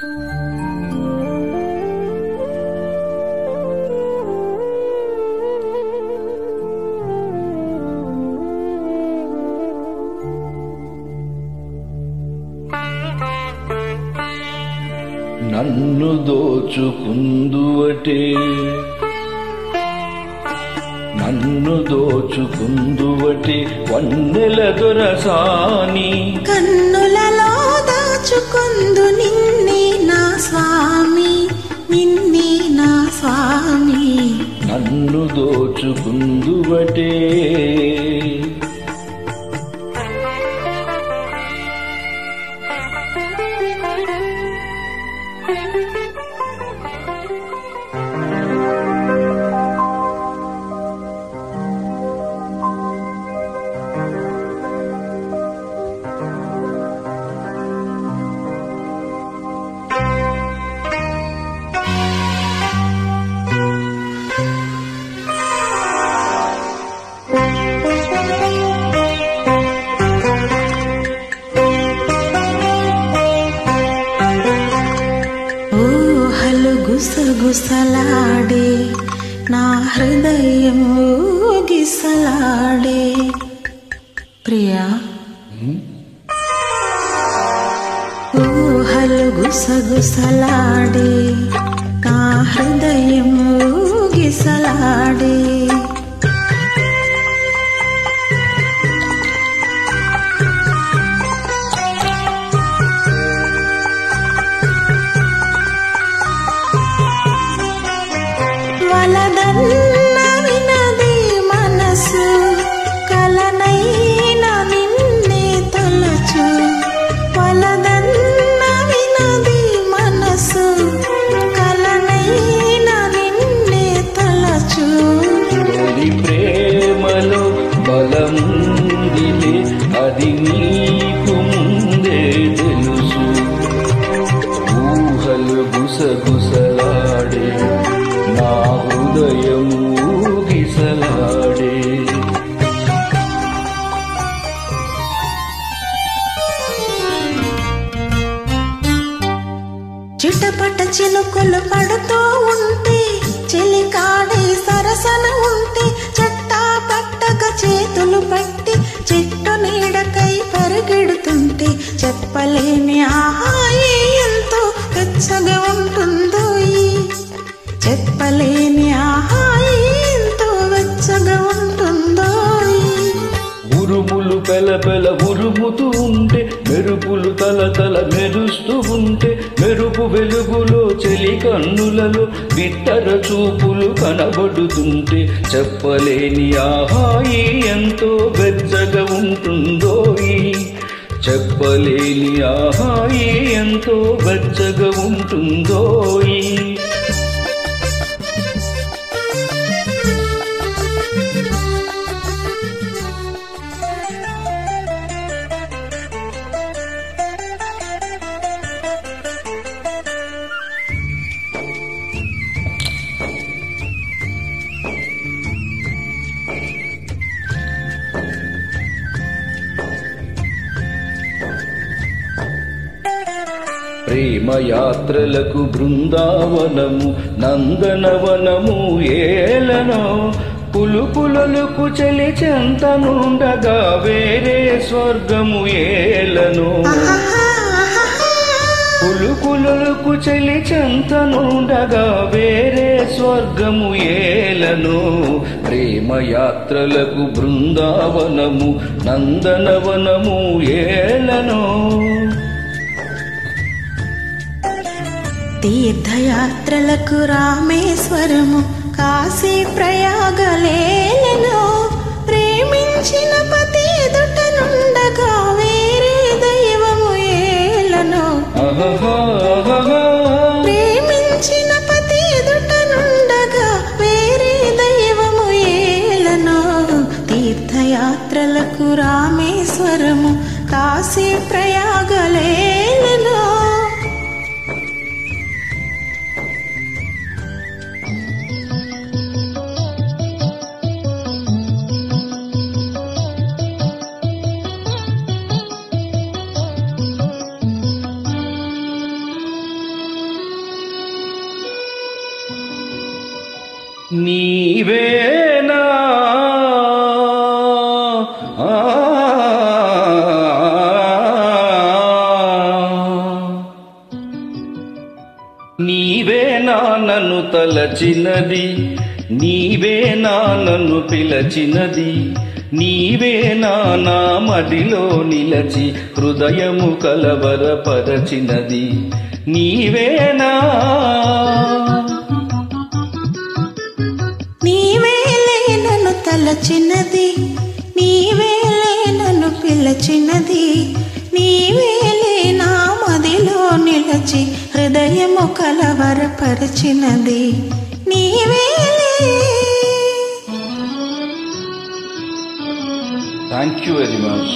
నన్ను దోచుకుందువటే వన్నెల దొరసాని కన్నులలో దాచుకుందు నిన్నే నా స్వామి, నిన్నే నా స్వామి. నన్ను దోచుకుందువటే గుసగుసలాడే నా హృదయం ఊగిసలాడే. ప్రియా ఊహలు గుసగుసలాడే నా హృదయం ఊగిసలాడే. వలదన్న వినది మనసు, కలనైన నిన్నే తలచు. వలదన్న వినది మనసు, కలనైన నిన్నే తలచు. తొలి ప్రేమలో బలముందిలే, అది నీకు ముందే తెలుసు. ఊహలు గుసగుసలాడే నా హృదయం ఊగిసలాడే. చిటపట చినుకులు పడుతూ ఉంటే, చెలికాడే సరసన ఉంటే, చెట్టా పట్టక చేతులు పట్టి చెట్టు నీడకై పరిగెడుతుంటే, చెప్పలేని ఆహాయి ఎంతో వెచ్చగా ఉంటుందో. చెప్పలేని ఆహాయి ఎంతో వెచ్చగా ఉంటుందో. ఉరుములు పెల ఉరుముతూ ఉంటే, మెరుపులు తల మెరుస్తూ ఉంటే, మెరుపు వెలుగులో చెలి కన్నులలో బిత్తర చూపులు కనబడుతుంటే, చెప్పలేని ఆహాయి ఎంతో వెచ్చగా ఉంటుందో. చెప్పలేని ఆహాయి ఎంతో వెచ్చగా ఉంటుందో. ప్రేమయాత్రలకు బృందావనము నందనవనము ఏలనో. పులుపులకు చెలి చెంతనుండగా వేరే స్వర్గము ఏలనో. పులుపులకు చెలి చెంతనుండగా వేరే స్వర్గము ఏలనో. ప్రేమయాత్రలకు బృందావనము నందనవనము ఏలనో. తీర్థయాత్రలకు రామేశ్వరము కాశీ ప్రయాగలేలను. ప్రేమించిన పతి ఎదుట నుండగా వేరే దైవము ఏలను. ప్రేమించిన పతి ఎదుట నుండగా వేరే దైవము ఏలను. తీర్థయాత్రలకు రామేశ్వరము కాశీ ప్రయాగలేలను. నీవేనా నీవేనా నన్ను తలచినది, నీవేనా నన్ను పిలచినది, నీవేనా నా మదిలో నిలచి హృదయము కలవరపరచినది, నీవేనా నీవేలే నన్ను తలచినది, నీవేలే నన్ను పిలచినది, నీవేలే నా మదిలో నిలచి హృదయము కలవరపరచినది, నీవేలే. Thank you very much.